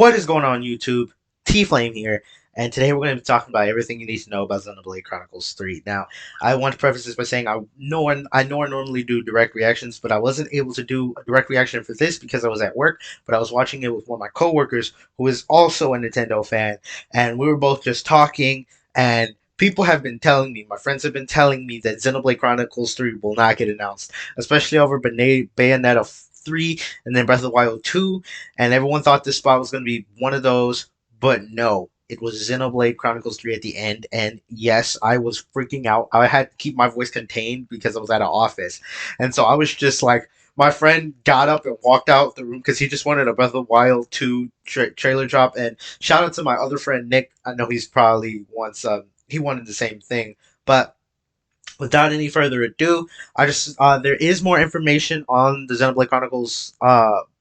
What is going on, YouTube? T Flame here, and today we're going to be talking about everything you need to know about Xenoblade Chronicles 3. Now, I want to preface this by saying I know I normally do direct reactions, but I wasn't able to do a direct reaction for this because I was at work, but I was watching it with one of my coworkers who is also a Nintendo fan, and we were both just talking, and people have been telling me, my friends have been telling me that Xenoblade Chronicles 3 will not get announced, especially over Bayonetta 3 and then Breath of the Wild 2, and everyone thought this spot was going to be one of those, but no. It was Xenoblade Chronicles 3 at the end, and yes, I was freaking out. I had to keep my voice contained because I was at an office. And so I was just like, my friend got up and walked out the room because he just wanted a Breath of the Wild 2 trailer drop. And shout out to my other friend, Nick. I know he's probably wants, he wanted the same thing. But without any further ado, I just there is more information on the Xenoblade Chronicles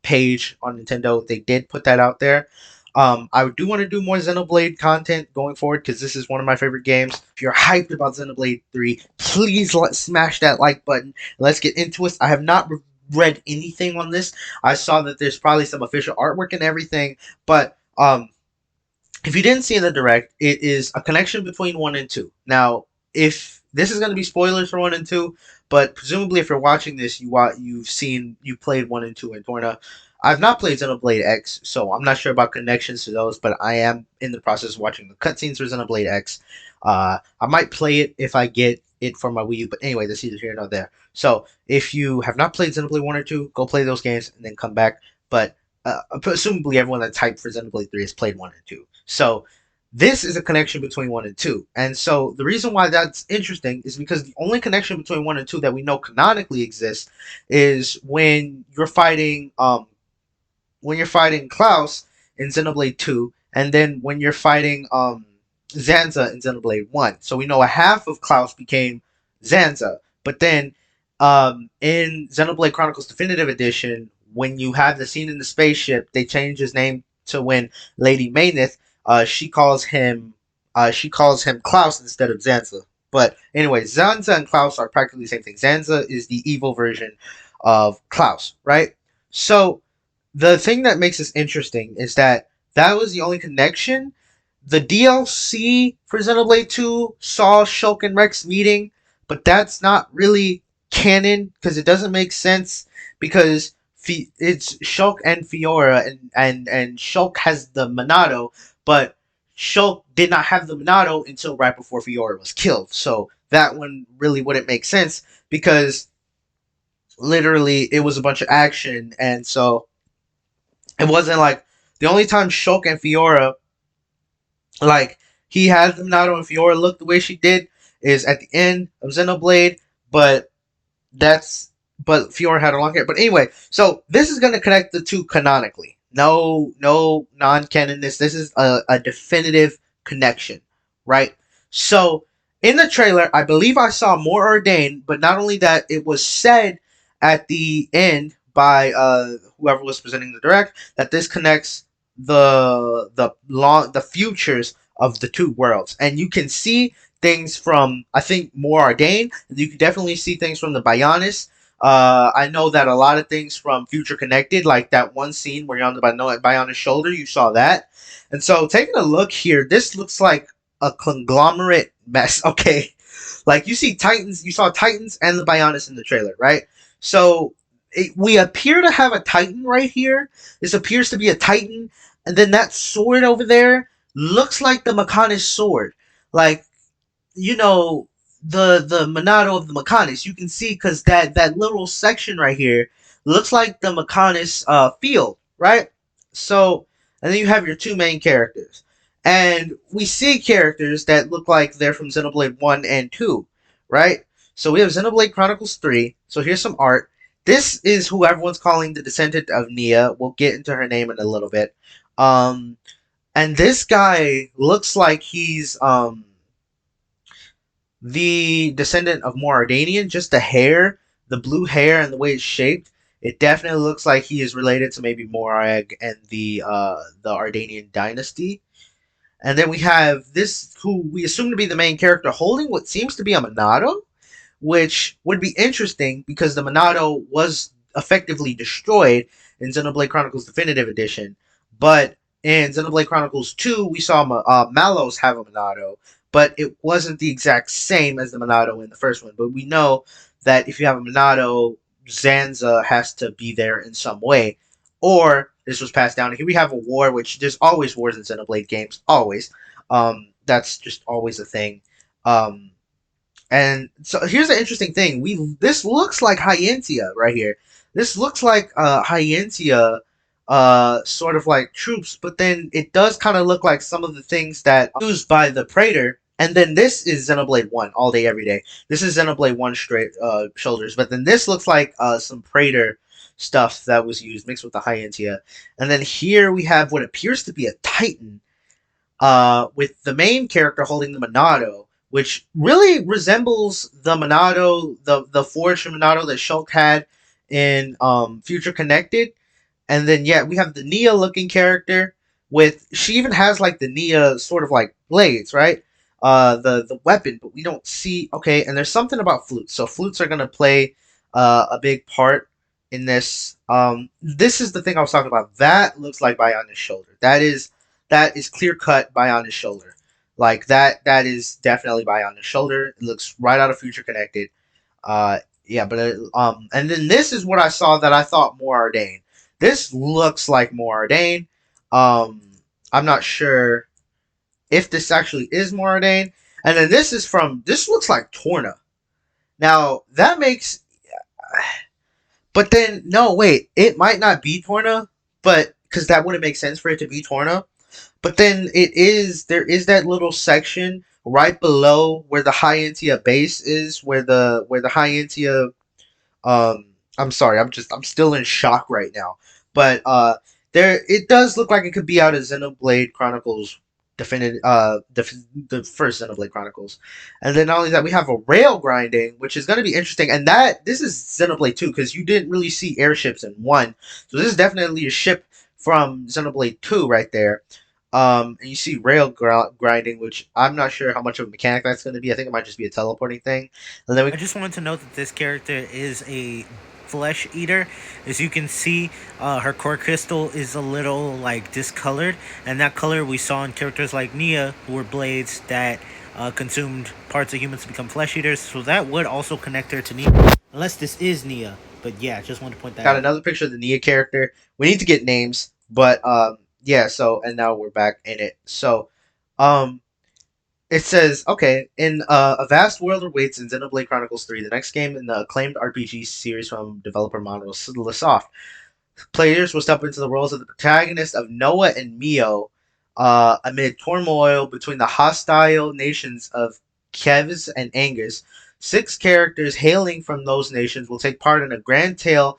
page on Nintendo. They did put that out there. I do want to do more Xenoblade content going forward because this is one of my favorite games. If you're hyped about Xenoblade 3, please smash that like button. Let's get into it. I have not read anything on this. I saw that there's probably some official artwork and everything, but if you didn't see in the direct, it is a connection between 1 and 2. Now, if this is going to be spoilers for 1 and 2, but presumably if you're watching this, you played 1 and 2 in Torna. I've not played Xenoblade X, so I'm not sure about connections to those, but I am in the process of watching the cutscenes for Xenoblade X. I might play it if I get it for my Wii U, but anyway, this is here nor there. So, if you have not played Xenoblade 1 or 2, go play those games and then come back. But presumably everyone that's hyped for Xenoblade 3 has played 1 and 2. So this is a connection between 1 and 2. And so the reason why that's interesting is because the only connection between 1 and 2 that we know canonically exists is when you're fighting Klaus in Xenoblade 2, and then when you're fighting Zanza in Xenoblade 1. So we know a half of Klaus became Zanza, but then in Xenoblade Chronicles Definitive Edition, when you have the scene in the spaceship, they change his name to when Lady Mayneth, she calls him Klaus instead of Zanza. But anyway, Zanza and Klaus are practically the same thing. Zanza is the evil version of Klaus, right? So the thing that makes this interesting is that that was the only connection. The DLC for Xenoblade 2 saw Shulk and Rex meeting, but that's not really canon because it doesn't make sense because it's Shulk and Fiora, and Shulk has the Monado, but Shulk did not have the Monado until right before Fiora was killed. So that one really wouldn't make sense because literally it was a bunch of action, and so it wasn't like the only time Shulk and Fiora, like, he had the Monado and Fiora look the way she did is at the end of Xenoblade, but that's but Fiora had a long hair. But anyway, so this is gonna connect the two canonically. No non-canonness. This is a definitive connection, right? So in the trailer, I believe I saw more ordained, but not only that, it was said at the end by whoever was presenting the direct that this connects the futures of the two worlds, and you can see things from, I think, more ordained. You can definitely see things from the Bionis. I know that a lot of things from Future Connected, like that one scene where you're on the Bionis shoulder, you saw that. And so, taking a look here, this looks like a conglomerate mess. Okay, like you saw Titans and the Bionis in the trailer, right? So we appear to have a Titan right here. This appears to be a Titan, and then that sword over there looks like the Makanis sword. Like, the Monado of the Makanis. You can see because that little section right here looks like the Makanis field, right? So, and then you have your two main characters. And we see characters that look like they're from Xenoblade 1 and 2, right? So we have Xenoblade Chronicles 3. So here's some art. This is who everyone's calling the descendant of Nia. We'll get into her name in a little bit. Um, and this guy looks like he's the descendant of Moradanian. Just the hair, the blue hair, and the way it's shaped, it definitely looks like he is related to maybe Morag and the Ardanian dynasty. And then we have this, who we assume to be the main character, holding what seems to be a Monado, which would be interesting because the Monado was effectively destroyed in Xenoblade Chronicles Definitive Edition. But in Xenoblade Chronicles 2, we saw Malos have a Monado, but it wasn't the exact same as the Monado in the first one. But we know that if you have a Monado, Zanza has to be there in some way, or this was passed down. Here we have a war, which there's always wars in Xenoblade games, always. That's just always a thing. Um, and so here's the interesting thing. We This looks like Hyentia right here. This looks like Hyentia sort of like troops, but then it does kind of look like some of the things that are used by the Praetor. And then this is Xenoblade 1 all day every day. This is Xenoblade 1 straight shoulders, but then this looks like some Praetor stuff that was used mixed with the Hyentia. And then here we have what appears to be a Titan with the main character holding the Monado, which really resembles the Monado, the forged Monado that Shulk had in Future Connected. And then yeah, we have the Nia looking character with she even has like the Nia sort of like blades, right? The weapon, but we don't see okay, and there's something about flutes. So flutes are gonna play a big part in this. This is the thing I was talking about. That looks like Biona's shoulder. That is clear cut Biona's shoulder. Like that is definitely Biona's shoulder. It looks right out of Future Connected. Yeah, but and then this is what I saw that I thought more Ardain. This looks like more Ardain. Um, I'm not sure if this actually is more Ardain. And then this is from this looks like Torna. Now that makes, but then no wait, it might not be Torna, but because that wouldn't make sense for it to be Torna. But then it is there is that little section right below where the Hyentia base is, where the Hyentia I'm sorry, I'm still in shock right now. But there it does look like it could be out of Xenoblade Chronicles definitive the first Xenoblade Chronicles. And then not only that we have a rail grinding, which is gonna be interesting, and that this is Xenoblade 2, because you didn't really see airships in one. So this is definitely a ship from Xenoblade 2 right there. And you see grinding, which I'm not sure how much of a mechanic that's going to be. I think it might just be a teleporting thing. And then we I just wanted to note that this character is a flesh eater. As you can see, her core crystal is a little like discolored, and that color we saw in characters like Nia, who were blades that consumed parts of humans to become flesh eaters. So that would also connect her to Nia, unless this is Nia. But yeah, just wanted to point that got out. another picture of the Nia character. We need to get names, but yeah. So and now we're back in it. So um, it says okay in a vast world awaits in Xenoblade Chronicles 3, the next game in the acclaimed RPG series from developer Monolith Soft. Players will step into the roles of the protagonist of Noah and Mio amid turmoil between the hostile nations of Kevs and Angus. Six characters hailing from those nations will take part in a grand tale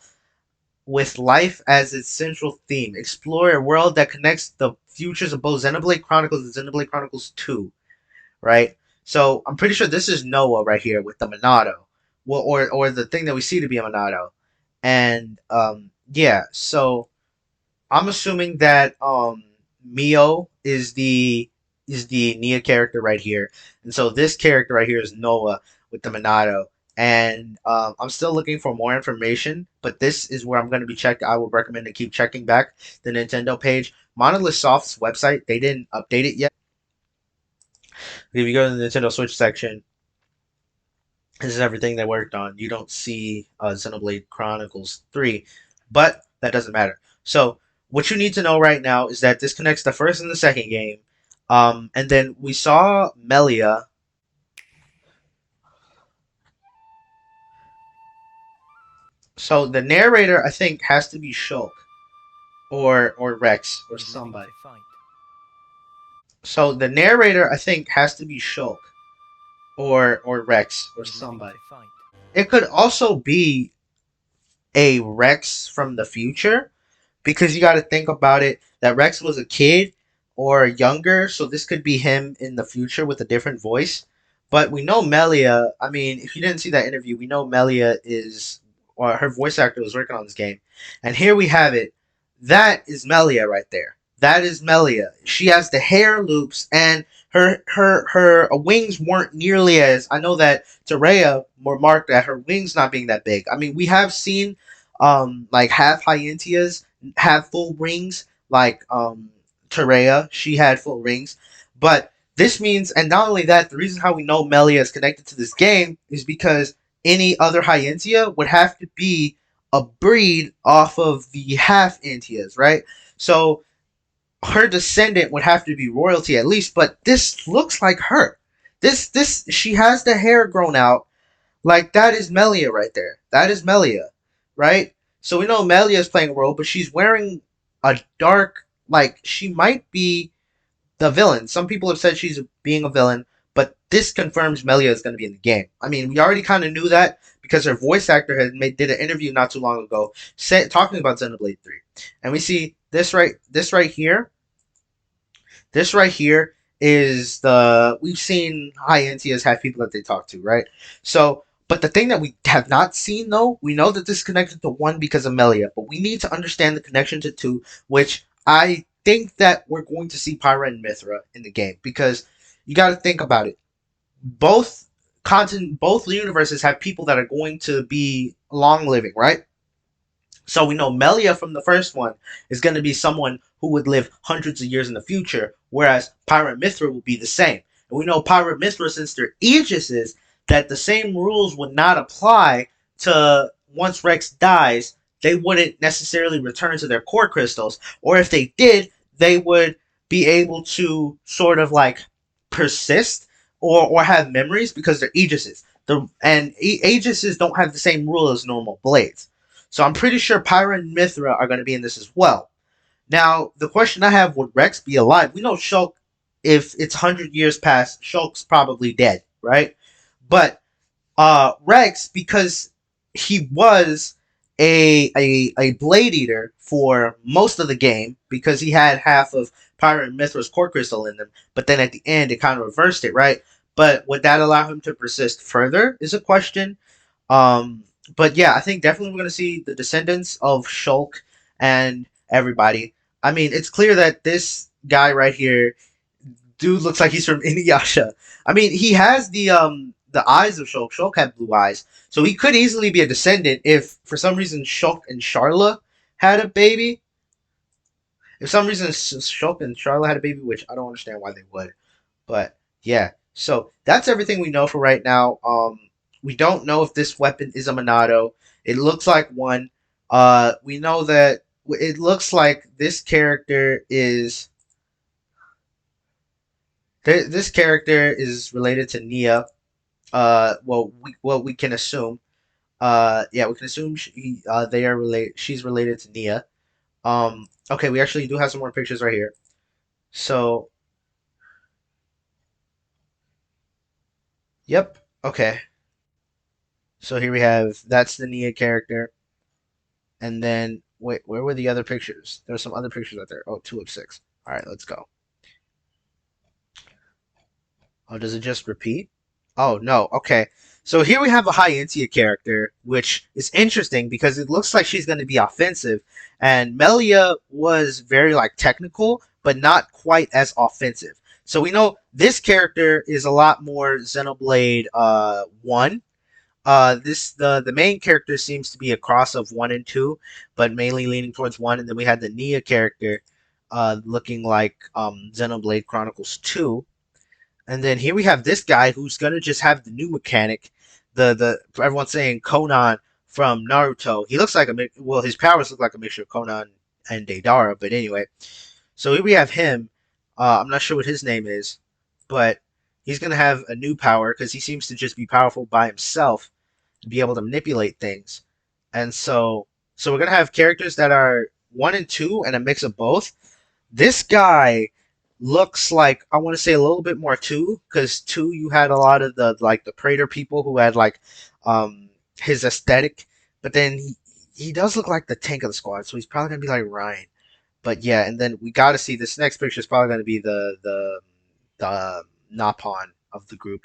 with life as its central theme. Explore a world that connects the futures of both Xenoblade Chronicles and Xenoblade Chronicles 2, right? So I'm pretty sure this is Noah right here with the Monado. Well, or the thing that we see to be a Monado. And yeah, so I'm assuming that Mio is the Nia character right here, and so this character right here is Noah with the Monado. And I'm still looking for more information, but this is where I'm going to be checked. I would recommend to keep checking back the Nintendo page. Monolith Soft's website, they didn't update it yet. If you go to the Nintendo Switch section, this is everything they worked on. You don't see Xenoblade Chronicles 3, but that doesn't matter. So, what you need to know right now is that this connects the first and the second game. And then we saw Melia. So, the narrator, I think, has to be Shulk or Rex or somebody. So, the narrator, I think, has to be Shulk or Rex or somebody. It could also be a Rex from the future, because you got to think about it that Rex was a kid or younger, so this could be him in the future with a different voice. But we know Melia. I mean, if you didn't see that interview, we know Melia is, or her voice actor was working on this game, and here we have it. That is Melia right there. That is Melia. She has the hair loops, and her wings weren't nearly as. I know that Terea remarked at her wings not being that big. I mean, we have seen like half Hyentias have full rings, like Terea. She had full rings. But this means, and not only that, the reason how we know Melia is connected to this game is because any other Hyentia would have to be a breed off of the half Antias, right? So her descendant would have to be royalty at least, but this looks like her. This she has the hair grown out. Like that is Melia right there. That is Melia, right? So we know Melia is playing a role, but she's wearing a dark, like she might be the villain. Some people have said she's being a villain, but this confirms Melia is going to be in the game. I mean, we already kind of knew that because her voice actor did an interview not too long ago, talking about Xenoblade 3, and we see this right here. This right here is the we've seen high NTS have people that they talk to, right? So, but the thing that we have not seen though, we know that this is connected to one because of Melia, but we need to understand the connection to two, which I think that we're going to see Pyra and Mithra in the game because you got to think about it. Both universes have people that are going to be long living, right? So we know Melia from the first one is going to be someone who would live hundreds of years in the future, whereas Pirate Mithra will be the same. And we know Pirate Mithra, since they're Aegises, that the same rules would not apply to once Rex dies, they wouldn't necessarily return to their core crystals. Or if they did, they would be able to sort of like persist or have memories because they're Aegises. And Aegises don't have the same rule as normal blades. So I'm pretty sure Pyra and Mithra are going to be in this as well. Now, the question I have, would Rex be alive? We know Shulk, if it's 100 years past, Shulk's probably dead, right? But Rex, because he was a Blade Eater for most of the game, because he had half of Pyra and Mithra's core crystal in them, but then at the end it kind of reversed it, right? But would that allow him to persist further, is a question. Um, but yeah, I think definitely we're gonna see the descendants of Shulk and everybody. I mean, it's clear that this guy right here, dude, looks like he's from Inuyasha. I mean, he has the eyes of Shulk. Shulk had blue eyes, so he could easily be a descendant if for some reason Shulk and Sharla had a baby. If some reason Shulk and Sharla had a baby, which I don't understand why they would. But yeah, so that's everything we know for right now. We don't know if this weapon is a Monado. It looks like one. We know that it looks like this character is this character is related to Nia. We can assume. Yeah, we can assume they are related. She's related to Nia. Okay, we actually do have some more pictures right here. So, yep. Okay. So here we have that's the Nia character. And then wait, where were the other pictures? There were some other pictures out there. Oh, 2 of 6. All right, let's go. Oh, does it just repeat? Oh no. Okay. So here we have a Hyentia character, which is interesting because it looks like she's going to be offensive, and Melia was very like technical, but not quite as offensive. So we know this character is a lot more Xenoblade 1. This the main character seems to be a cross of 1 and 2, but mainly leaning towards 1. And then we had the Nia character, looking like Xenoblade Chronicles 2. And then here we have this guy who's gonna just have the new mechanic, the everyone's saying Conan from Naruto. He looks like well, his powers look like a mixture of Conan and Deidara. But anyway, so here we have him. I'm not sure what his name is, but he's gonna have a new power because he seems to just be powerful by himself to be able to manipulate things. And so we're gonna have characters that are 1 and 2 and a mix of both. This guy looks like I want to say a little bit more 2, because 2 you had a lot of the like the Praetor people who had like his aesthetic, but then he does look like the tank of the squad, so he's probably gonna be like Ryan. But yeah, and then we got to see this next picture is probably gonna be the Napon of the group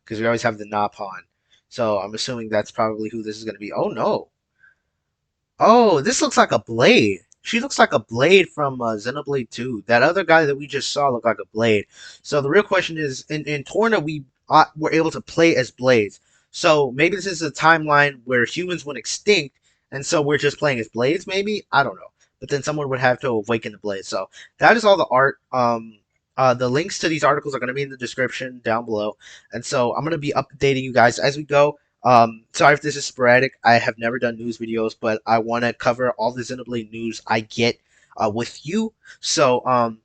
because we always have the Napon. So I'm assuming that's probably who this is gonna be. Oh no, oh, this looks like a Blade. She looks like a Blade from Xenoblade 2. That other guy that we just saw looked like a Blade. So the real question is, in Torna, we were able to play as Blades. So maybe this is a timeline where humans went extinct, and so we're just playing as Blades, maybe? I don't know. but then someone would have to awaken the blade. So that is all the art. The links to these articles are going to be in the description down below, and so I'm going to be updating you guys as we go. Sorry if this is sporadic. I have never done news videos, but I want to cover all the Xenoblade news I get with you. So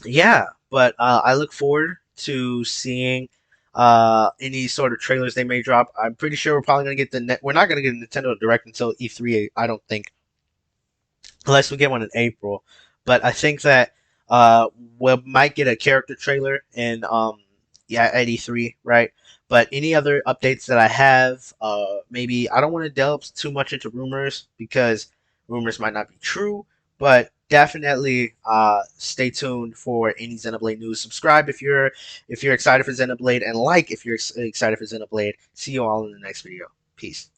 yeah, but I look forward to seeing any sort of trailers they may drop. I'm pretty sure we're probably gonna get we're not gonna get a Nintendo Direct until E3. I don't think, unless we get one in April. But I think that we might get a character trailer in yeah at E3, right? But any other updates that I have, maybe I don't want to delve too much into rumors because rumors might not be true, but definitely stay tuned for any Xenoblade news. Subscribe if you're excited for Xenoblade, and like if you're excited for Xenoblade. See you all in the next video. Peace.